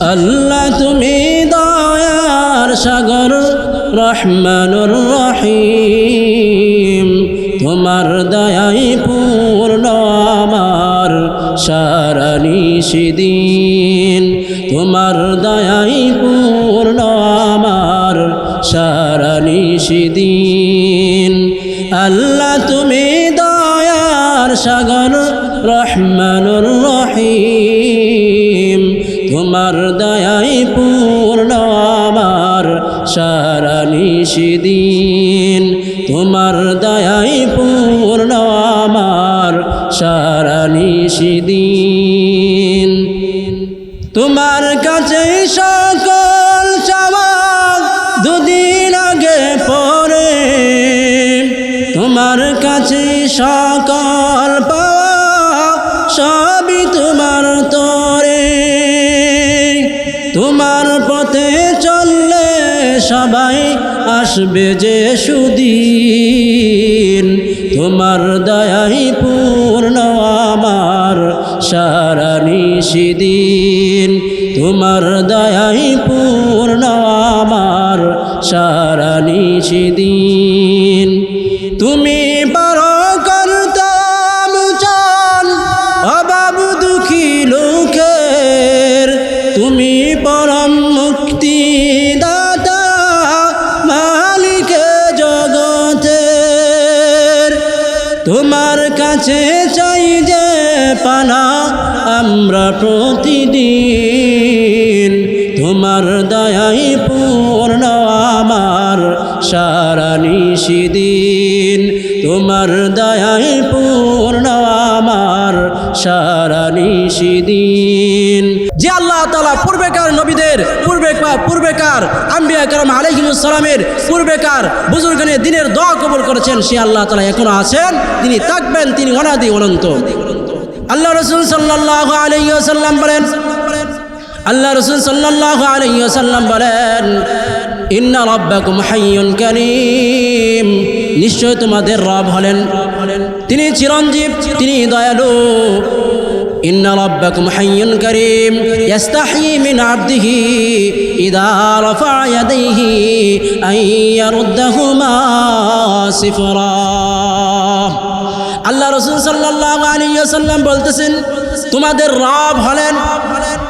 আল্লাহ তুমি দয়ার সাগর রহমানুর রহিম, তোমার দয়াই পূর্ণ আমার সারা নিশিদিন, তোমার দয়াই পূর্ণ আমার সারা নিশিদিন। আল্লাহ তুমি দয়ার সাগর রহমানুর রহিম, তোমার দয়াই পূর্ণ আমার সারা নিশিদিন, তোমার দয়াই পূর্ণ আমার সারা নিশিদিন। তোমার কাছে সকল চাওয়া দুদিন আগে পরে, তোমার কাছে সকল পাওয়া সবই তোমার তরে। তোমার পথে চললে সবাই আসবে যে সুদিন, তোমার দয়াই পূর্ণ আমার সারা নিশিদিন, তোমার দয়াই পূর্ণ আমার সারা নিশিদিন। তুমি পারো করতে মোচন অভাব দুঃখী লোকের, তুমি পরম মুক্তি দাতা মালিকে জগতের। তোমার কাছে চাই যে পানা আমরা প্রতিদিন, তোমার দয়াই পূর্ণ আমার সারা নিশিদিন, তোমার দয়াই পূর্ণ আমার সারা নিশিদিন। যে আল্লাহ তাআলা পূর্বেকার নবীদের পূর্বেকার আম্বিয়া কেরাম আলাইহিমুস সালামের পূর্বেকার বুজুর্গানে দিনের দোয়া কবুল করেছেন, সে আল্লাহ তাআলা এখনো আছেন, তিনি থাকবেন, তিনি অনাদি অনন্ত। আল্লাহ রাসূল সাল্লাল্লাহু আলাইহি ওয়াসাল্লাম বলেন, আল্লাহ রাসূল সাল্লাল্লাহু আলাইহি ওয়াসাল্লাম বলেন, ইন্না রাব্বাকুম হাইয়ুন কারীম, নিশ্চয় তোমাদের রব হলেন, তিনি চিরঞ্জীব, তিনি দয়ালু। ইন্না রাব্বাকুম হাইয়ুন কারীম ইস্তাহয়ী মিন আবদিহি ইযা রাফা ইয়াদাইহি আন ইয়ারুদ্দাহুমা সিফরা। আল্লাহ রাসূল সাল্লাল্লাহু আলাইহি ওয়াসাল্লাম বলতেছেন, তোমাদের রব হলেন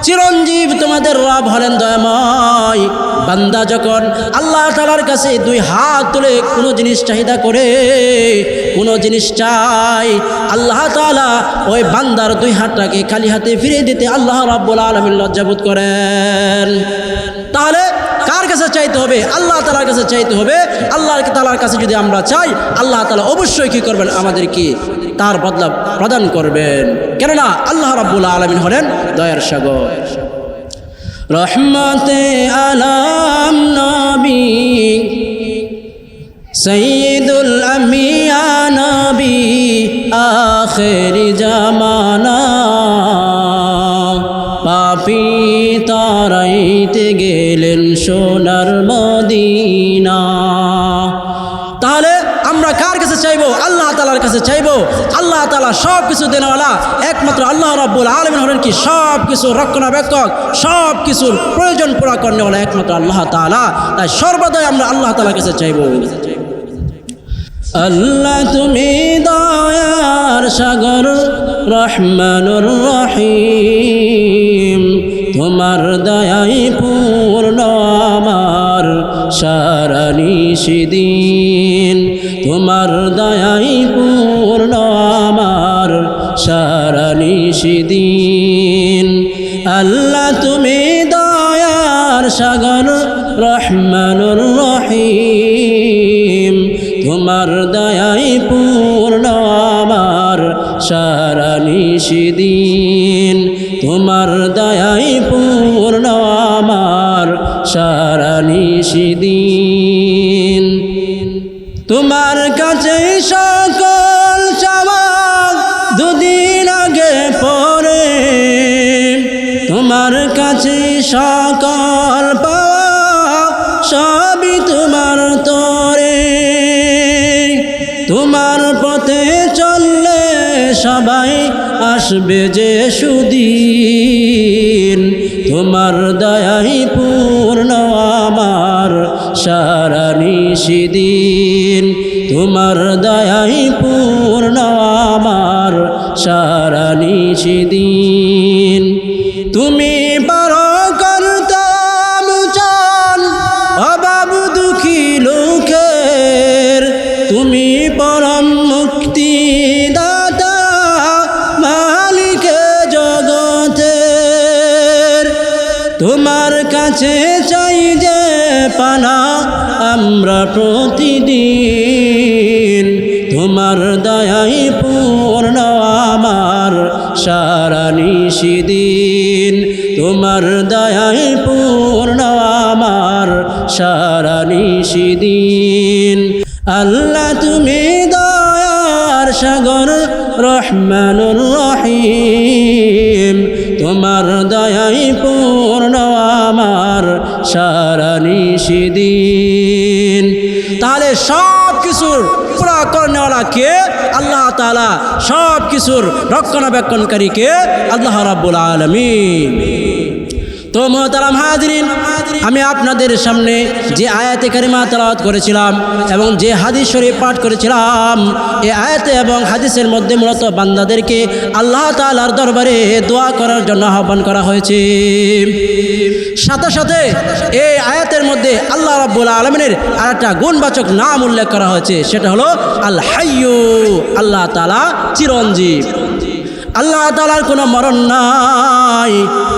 চিরঞ্জীব, তোমাদের রব হলেন দয়াময়। বান্দা যখন আল্লাহ তাআলার কাছে দুই হাত তুলে কোনো জিনিস চাহিদা করে, কোনো জিনিস চাই, আল্লাহ তাআলা ওই বান্দার দুই হাতটাকে খালি হাতে ফিরিয়ে দিতে আল্লাহ রাব্বুল আলামিন লজ্জাবোধ করেন। তাহলে কার কাছে চাইতে হবে? আল্লাহ তাআলার কাছে চাইতে হবে। আল্লাহ তাআলার কাছে যদি আমরা চাই, আল্লাহ তাআলা অবশ্যই কি করবেন? আমাদেরকে তার বদলা প্রদান করবেন, কেননা আল্লাহ রাব্বুল আলামিন হলেন দয়ার সাগর। রহমতে আলাম নবী সৈয়দুল আম্বিয়া নবী আখিরি জামানা, পাপী তারাইতে গেলেন সোনার মদিনা। তাহলে আমরা কার কাছে চাইবো? আল্লাহ তাআলার কাছে চাইবো। আল্লাহ তাআলা সব কিছু দেনওয়ালা একমাত্র আল্লাহ রাব্বুল আলামিন হলেন কি সব কিছু রক্ষণাবেক্ষক, সব কিছুর প্রয়োজন পুরা করেওয়ালা একমাত্র আল্লাহ তাআলা। তাই সর্বদাই আমরা আল্লাহ তাআলার কাছে চাইবো। আল্লাহ তুমি দয়ার সাগর রহমানুর রহিম, তোমার দয়াই পূর্ণ আমার সারা নিশিদিন, তোমার দয়াই পূর্ণ আমার সারা নিশিদিন। আল্লাহ তুমি দয়ার সাগর রহমানুর রহিম, তোমার দয়াই পূর্ণ আমার সারা নিশিদিন, তোমার দয়াই পূর্ণ আমার সারা নিশিদিন। তোমার কাছে সকল চাওয়া দুদিন আগে পরে, তোমার কাছে সকল পাওয়া সবই তোমার তরে। তোমার পথে চললে সবাই আসবে যে সুদিন, তোমার দয়াই পূর্ণ আমার সারা নিশিদিন, তোমার দয়াই পূর্ণ আমার সারা নিশিদিন। তুমি পারো করতাম চান অভাব দুঃখী লোকের, তুমি পরম মুক্তি দাতা মালিকে জগতের, তোমার কাছে চাই যে পানা আমরা প্রতিদিন, তোমার দয়াই পূর্ণ আমার সারা নিশিদিন, তোমার দয়াই পূর্ণ আমার সারা নিশিদিন। আল্লাহ তুমি দয়ার সাগর রহমানুর রহিম, তোমার দয়াই পূর্ণ আমার সারা নিশিদিন। তাহলে সব কিছুর পুরা করনেওয়ালা কে? আল্লাহ তাআলা। সব কিছুর রক্ষণাবেক্ষণকারী কে? আল্লাহ রাব্বুল আলামিন। তো মোহতারাম হাজিরিন, আমি আপনাদের সামনে যে আয়াতে কারিমা তেলাওয়াত করেছিলাম এবং যে হাদিস শরীফ পাঠ করেছিলাম, এই আয়াতে এবং হাদিসের মধ্যে মূলত বান্দাদেরকে আল্লাহ তাআলার দরবারে দোয়া করার জন্য আহ্বান করা হয়েছে। সাথে সাথে এই আয়াতের মধ্যে আল্লাহ রাব্বুল আলামিনের আরেকটা গুণবাচক নাম উল্লেখ করা হয়েছে, সেটা হলো আল হাইয়্যু। আল্লাহ তাআলা চিরঞ্জীব। আল্লাহ তাআলার কোনো মরণ নাই,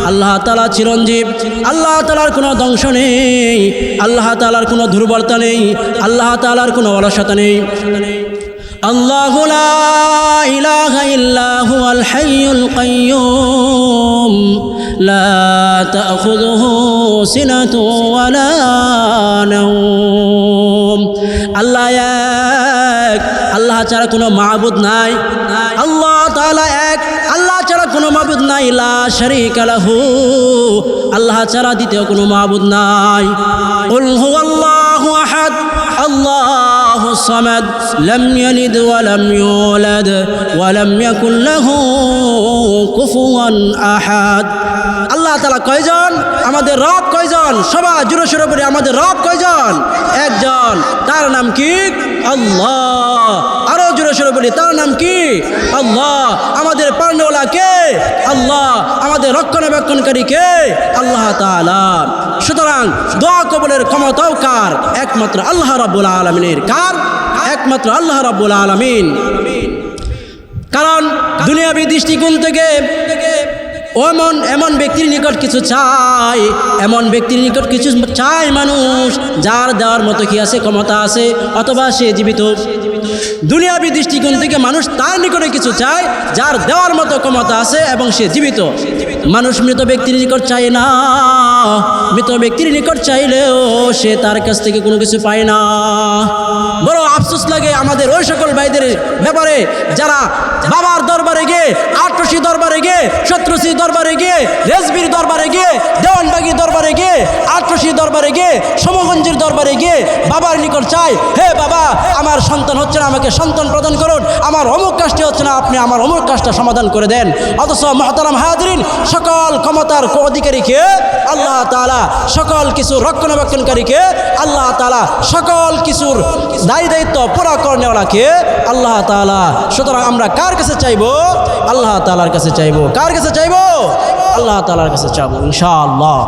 আল্লাহ তাআলা চিরঞ্জীব। আল্লাহ তাআলার কোনো ধ্বংস নেই, আল্লাহ তাআলার কোনো দুর্বলতা নেই, আল্লাহ তাআলার কোনো অলসতা নেই। আল্লাহু লা ইলাহা ইল্লা হুয়াল হাইয়ুল কাইয়্যুম লা তাখুযুহু সিনাতু ওয়ালা নাওম। আল্লাহ এক, আল্লাহ ছাড়া কোনো মাবুদ নাই। আল্লাহ তাআলা এক, আল্লাহ ছাড়া কোনো মাবুদ নাই। লা শারীকা লাহু, আল্লাহ ছাড়া দ্বিতীয় কোনো মাবুদ নাই। কুল হুয়াল্লাহু আহাদ আল্লাহুস সামাদ লাম ইয়ালিদ ওয়া লাম ইউলাদ ওয়া লাম ইয়াকুল লাহু কুফুয়ান আহাদ। আল্লাহ তাআলা কয়জন? আমাদের রব কয়জন? সবাই জোরে সোরে বলি, আমাদের রব কয়জন? একজন। তার নাম কি? আল্লাহ। আরো জোরে সোরে বলি, তার নাম কি? আল্লাহ। আমাদের পালনেওয়ালা কে? আল্লাহ। আমাদের রক্ষণাবেক্ষণকারী কে? আল্লাহ তাআলা। সুতরাং দোয়া কবুলের ক্ষমতাও কার? একমাত্র আল্লাহ রাব্বুল আলামিনের। কার? একমাত্র আল্লাহ রাব্বুল আলামিন। কারণ দুনিয়াবী দৃষ্টিকোণ থেকে এমন ব্যক্তির নিকট কিছু চায়, এমন ব্যক্তির নিকট কিছু চায় মানুষ যার দেওয়ার মতো কি আছে? ক্ষমতা আছে, অথবা সে জীবিত। দুনিয়াবী দৃষ্টিকোণ থেকে মানুষ তার নিকটে কিছু চায় যার দেওয়ার মতো ক্ষমতা আছে এবং সে জীবিত। মানুষ মৃত ব্যক্তির নিকট চায় না। মৃত ব্যক্তির নিকট চাইলেও সে তার কাছ থেকে কোনো কিছু পায় না। বড় আফসোস লাগে আমাদের ওই সকল ভাইদের ব্যাপারে যারা বাবার দরবারে গিয়ে, আটরশি দরবারে গিয়ে, সত্রশি দরবারে গিয়ে, রেজবির দরবারে গিয়ে, দেওয়ানবাগি দরবারে গিয়ে, আটরশি দরবারে গিয়ে, সমগঞ্জের দরবারে গিয়ে বাবার নিকট চাই, হে বাবা আমার সন্তান হচ্ছে না, আমাকে সন্তান প্রদান করুন, আমার অমুক কাজটি হচ্ছে না, আপনি আমার অমুক কাজটা সমাধান করে দেন। অথচ মুহতারাম হাজিরিন, সকল ক্ষমতার অধিকারী কে? আল্লাহ তাআলা। সকল কিছু রক্ষণাবেক্ষণকারী কে? আল্লাহ তাআলা। সকল কিছুর দায়িত্ব পুরা করনেওয়ালা কে? আল্লাহ তাআলা। সুতরাং আমরা কার কাছে চাইবো? আল্লাহ তাআলার কাছে চাইবো। কার কাছে চাইবো? আল্লাহ তাআলার কাছে চাইবো ইনশাআল্লাহ।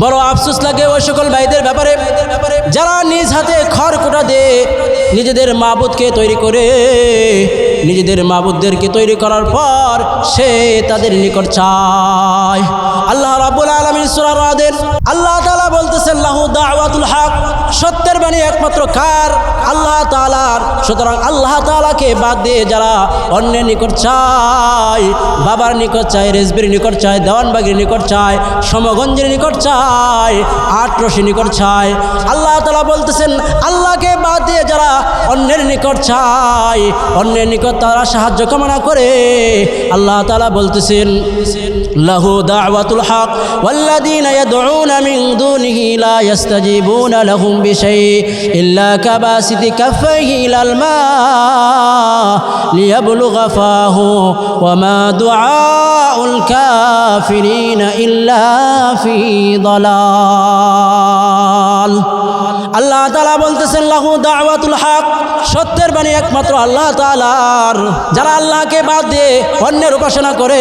বড় আফসোস লাগে ওই সকল ভাইদের ব্যাপারে যারা নিজ হাতে খড়কুটা দিয়ে নিজেদের মাবুদকে তৈরি করে, নিজেদের মাবুদদেরকে তৈরি করার পর সে তাদের নিকট চায়। আল্লাহ রাব্বুল আলামিন সূরা রাদের আল্লাহ তাআলা বলতেছেন, লাহু দাওয়াতুল হক, সত্যের বাণী একমাত্র কার? আল্লাহ তাআলার। সুতরাং আল্লাহ তাআলাকে বাদ দিয়ে যারা অন্যের নিকট চায়, বাবার নিকট চায়, রেজবির নিকট চায়, দেওয়ানবাগির নিকট চায়, সমগঞ্জের নিকট চায়, আটরশি নিকট চায়, আল্লাহ তাআলা বলতেছেন আল্লাহকে বাদ দিয়ে যারা অন্যের নিকট চায়, অন্যের নিকট তারা সাহায্য কামনা করে, আল্লাহ তাআলা বলতেছেন লাহু দাওয়াতুল হক ওয়াল্লাযীনা ইয়াদউনা মিন দুনিহি লা ইস্তাজিবুনা লাহুম বিশাই ইল্লা কাবাসিতি কাফাইহি ইলাল মা লিয়াবলুগা ফাহু ওয়া মা দুআউল কাফিরিনা ইল্লা ফি দালাল। আল্লাহ তাআলা বলতেছেন লাহু দাওয়াতুল হক, সত্যের বাণী একমাত্র আল্লাহ তাআলার। যারা আল্লাহকে বাদ দিয়ে অন্যের উপাসনা করে,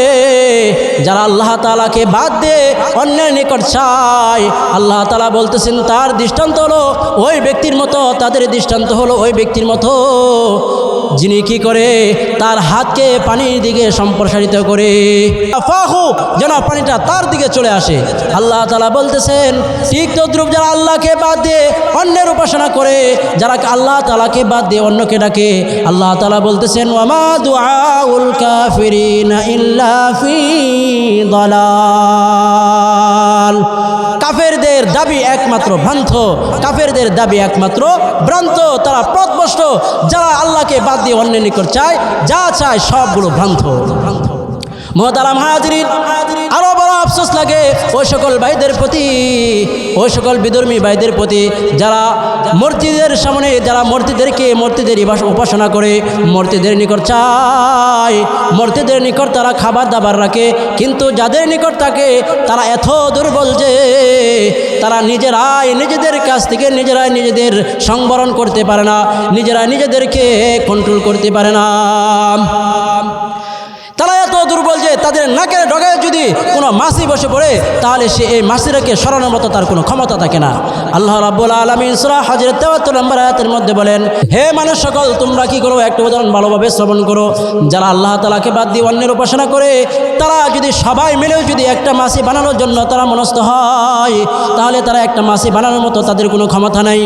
যারা আল্লাহ তাআলাকে বাদ দিয়ে অন্যের নিকট চায়, আল্লাহ তাআলা বলতেছেন তার দৃষ্টান্ত হলো ওই ব্যক্তির মতো, তাদের দৃষ্টান্ত হলো ওই ব্যক্তির মতো যিনি কি করে, তার হাতকে পানির দিকে সম্প্রসারিত করে ফাহু, যেন পানিটা তার দিকে চলে আসে। আল্লাহ তাআলা বলতেছেন ঠিক তদ্রূপ যারা আল্লাহকে বাদ দিয়ে অন্যের উপাসনা করে, যারা আল্লাহ তাআলাকে বাদ দিয়ে অন্যকে ডাকে, আল্লাহ তাআলা বলতেছেন ওয়া মা দুআউল কাফিরিনা ইল্লা ফি দালাল। কাফেরদের দাবি একমাত্র ভ্রান্ত, কাফেরদের দাবি একমাত্র ভ্রান্ত, তারা পথভ্রষ্ট। যারা আল্লাহকে বাদ দিয়ে অন্যের নিকট চায়, যা চায় সবগুলো ভ্রান্ত। মুহতারাম হাজিরিন, আরো বড় আফসোস লাগে ওই সকল ভাইদের প্রতি, ওই সকল বিধর্মী ভাইদের প্রতি যারা মূর্তিদের সামনে, যারা মূর্তিদের উপাসনা করে, মূর্তিদের নিকট চায়, মূর্তিদের নিকট তারা খাবার দাবার রাখে, কিন্তু যাদের নিকট থাকে তারা এত দুর্বল যে তারা নিজেদের কাছ থেকে নিজেদের সংবরণ করতে পারে না, নিজেদেরকে কন্ট্রোল করতে পারে না। তারা এত দুর্বল যে তাদের নাকের ডগায় যদি কোনো মাছি বসে পড়ে, তাহলে সে এই মাছিটাকে সরানোর মতো তার কোনো ক্ষমতা থাকে না। আল্লাহ রাব্বুল আলামিন সূরা হজরের ৭৩ নম্বর আয়াতের মধ্যে বলেন, হে মানুষ সকল, তোমরা কি করো, একটা উদাহরণ ভালোভাবে শ্রবণ করো। যারা আল্লাহ তাআলাকে বাদ দিয়ে অন্যের উপাসনা করে, তারা যদি সবাই মিলেও যদি একটা মাছি বানানোর জন্য তারা মনস্থ হয়, তাহলে তারা একটা মাছি বানানোর মতো তাদের কোনো ক্ষমতা নাই।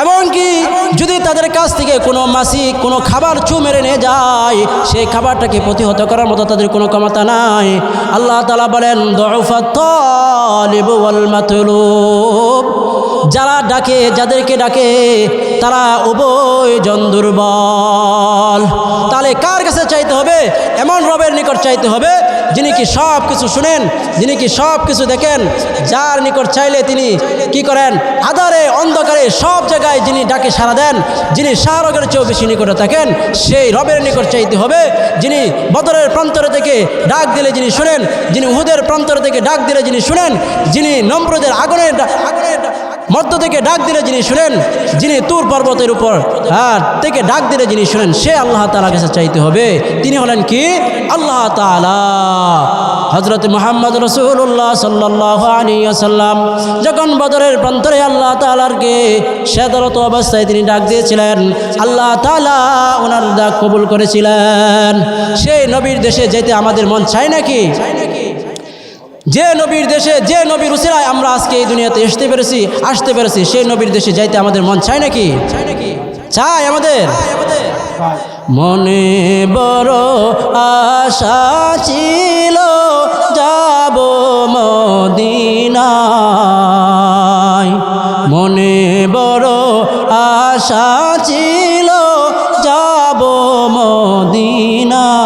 এমনকি যদি তাদের কাছ থেকে কোনো মাছি কোনো খাবার মেরে নিয়ে যায়, সেই খাবারটাকে প্রতিহত করার মতো তাদের কোনো ক্ষমতা নাই। আল্লাহ তাআলা বলেন দুউফাত তালিব ওয়াল মাতলুব, যারা ডাকে, যাদেরকে ডাকে তারা উভয়জন দুর্বল। তাহলে কার কাছে চাইতে হবে? এমন রবের নিকট চাইতে হবে যিনি কি সব কিছু শুনেন, যিনি কি সব কিছু দেখেন, যার নিকট চাইলে তিনি কি করেন, আধারে অন্ধকারে সব জায়গায় যিনি ডাকে সাড়া দেন, যিনি শাহরগের চেয়েও বেশি নিকটে থাকেন, সেই রবের নিকট চাইতে হবে যিনি বদরের প্রান্তর থেকে ডাক দিলে যিনি শুনেন, যিনি উহুদের প্রান্তর থেকে ডাক দিলে যিনি শুনেন, যিনি নমরুদের আগুনের মধ্য থেকে ডাক দিলে যিনি শুনেন, যিনি তুর পর্বতের উপর থেকে ডাক দিলে যিনি শুনেন, সে আল্লাহ তাআলার কাছে চাইতে হবে। তিনি হলেন কি? আল্লাহ তাআলা। হযরত মুহাম্মদ রাসূলুল্লাহ সাল্লাল্লাহু আলাইহি ওয়াসাল্লাম যখন বদরের প্রান্তরে আল্লাহ তাআলাকে সেদারত অবস্থায় তিনি ডাক দিয়েছিলেন, আল্লাহ তাআলা ওনার ডাক কবুল করেছিলেন। সেই নবীর দেশে যেতে আমাদের মন চায় নাকি? যে নবীর দেশে, যে নবীর উসিলায় আমরা আজকে এই দুনিয়াতে আসতে পেরেছি, সেই নবীর দেশে যাইতে আমাদের মন চায় নাকি? চাই আমাদের। মনে বড় আশা ছিল যাব মদিনায়, মনে বড় আশা ছিল যাব মদিনায়।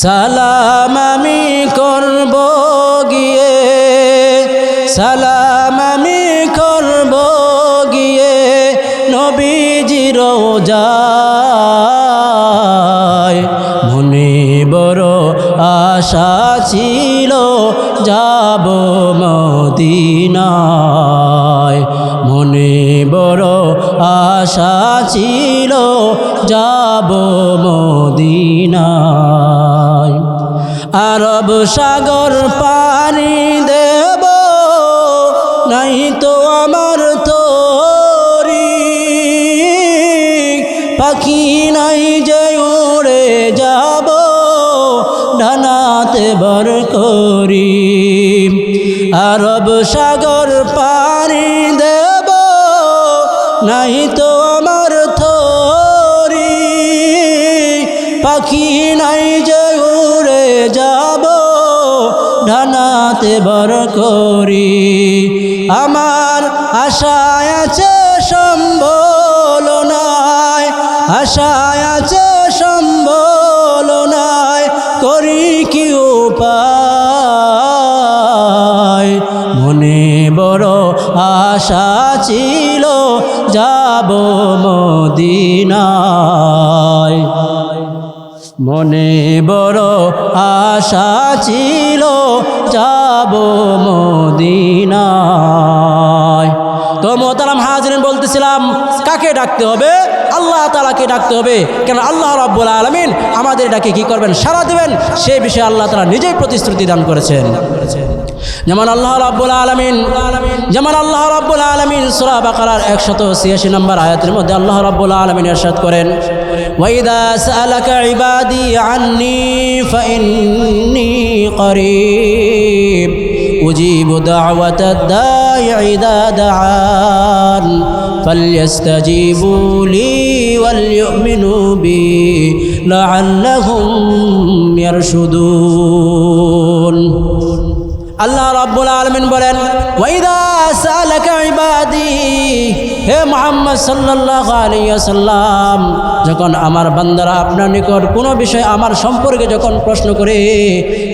সালাম আমি করব গিয়ে, সালাম আমি করব গিয়ে নবীজির রওজায়। মনে বড় আশা ছিল যাব মদিনায়, মনে বড় আশা ছিল যাব মদিনায়। আরব সাগর পানি দেব নাই তো আমার তরি, পাখি নাই যে উড়ে যাব ডানাতে বর করি। আরব সাগর পানি দেব নাই তো আমার তরি, পাখি নাই যে উড়ে যাব ডানাতে বর করি। আমার আশায় আছে সম্বল নাই, আশায় আছে সম্বল নাই, পাই। মনে বড় আশা ছিল যাব মদিনায়, মনে বড় আশা ছিল যাব মদিনায়। তো মোহতারাম হাজিরিন, বলতেছিলাম কাকে ডাকতে হবে? আল্লাহ তাআলাকে ডাকতে হবে। কেন আল্লাহ রাব্বুল আলামিন আমাদের ডাকে কি করবেন? সাড়া দেবেন। সেই বিষয়ে আল্লাহ তাআলা নিজেই প্রতিশ্রুতি দান করেছেন। যেমন আল্লাহ রাব্বুল আলামিন সূরা বাকারার 186 নম্বর আয়াতের মধ্যে আল্লাহ রাব্বুল আলামিন ইরশাদ করেন, ওয়াইদা সাআলাকা ইবাদি আন্নী ফাইন্নী করিব উজিবু দাওয়াতাদ দাঈ ইযা দাআন ফালইস্তাজিবু লি ওয়ালইউমিনু বি লাআল্লাহুম ইয়ারশুদুন। আল্লাহ রাব্বুল আলামিন বলেন, ওয়াইদা সাআলাকা ইবাদি, হে মুহাম্মদ সাল্লাল্লাহু আলাইহি ওয়াসাল্লাম, যখন আমার বান্দারা আপনার নিকট কোনো বিষয় আমার সম্পর্কে যখন প্রশ্ন করে,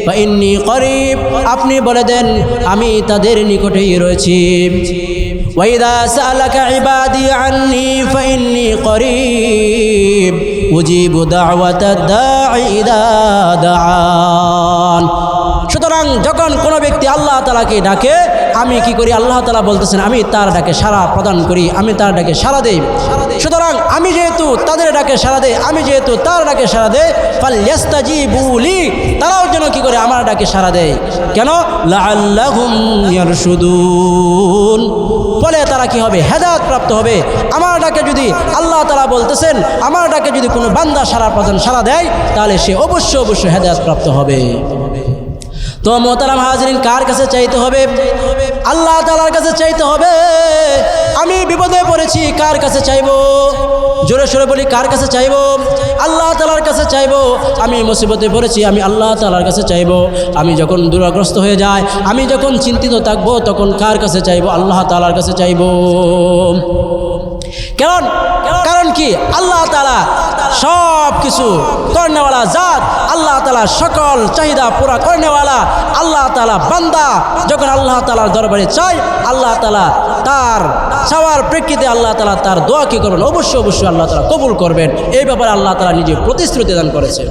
ফাইন্নী করিব, আপনি বলে দেন আমি তাদের নিকটেই রয়েছি। ওয়াইদা সাআলাকা ইবাদি আন্নী ফাইন্নী করিব উজিবু দাওয়াতাদ দাঈ ইযা দাআন। সুতরাং যখন কোনো ব্যক্তি আল্লাহ তাআলাকে ডাকে, আমি কি করি? আল্লাহ তাআলা বলতেছেন আমি তার ডাকে সাড়া প্রদান করি, আমি তার ডাকে সাড়া দেই। সুতরাং আমি যেহেতু তাদের ডাকে সাড়া দেই, আমি যেহেতু তার ডাকে সাড়া দেই, ফালইস্তাজিবু লি, তারাও যেন কি করে? আমার ডাকে সাড়া দেয়। কেন? লাআল্লাহুম ইয়ারশুদুন, ফলে তারা কি হবে? হেদায়েত প্রাপ্ত হবে। আমার ডাকে যদি আল্লাহ তাআলা বলতেছেন, আমার ডাকে যদি কোনো বান্দা সাড়া দেয়, তাহলে সে অবশ্যই হেদায়েত প্রাপ্ত হবে। তো মোহতারাম হাজিরিন, কার কাছে চাইতে হবে? আল্লাহ তাআলার কাছে চাইতে হবে। আমি বিপদে পড়েছি, কার কাছে চাইবো? জোরে সোরে বলি, কার কাছে চাইবো? আল্লাহ তাআলার কাছে চাইবো। আমি মুসিবতে পড়েছি, আমি আল্লাহ তাআলার কাছে চাইবো। আমি যখন দুর্গ্রস্ত হয়ে যাই, আমি যখন চিন্তিত থাকবো, তখন কার কাছে চাইবো? আল্লাহ তাআলার কাছে চাইবো। কারণ কি? আল্লাহ তাআলা সব কিছু করনেওয়ালা জাত, আল্লাহ তাআলা সকল চাহিদা পুরা করনেওয়ালা। আল্লাহ তাআলা বান্দা যখন আল্লাহ তাআলার দরবারে চায়, আল্লাহ তাআলা তার চাওয়ার প্রেক্ষিতে আল্লাহ তাআলা তার দোয়া কি করবেন? অবশ্যই আল্লাহ তাআলা কবুল করবেন। এই ব্যাপারে আল্লাহ তাআলা নিজে প্রতিশ্রুতি দান করেছেন।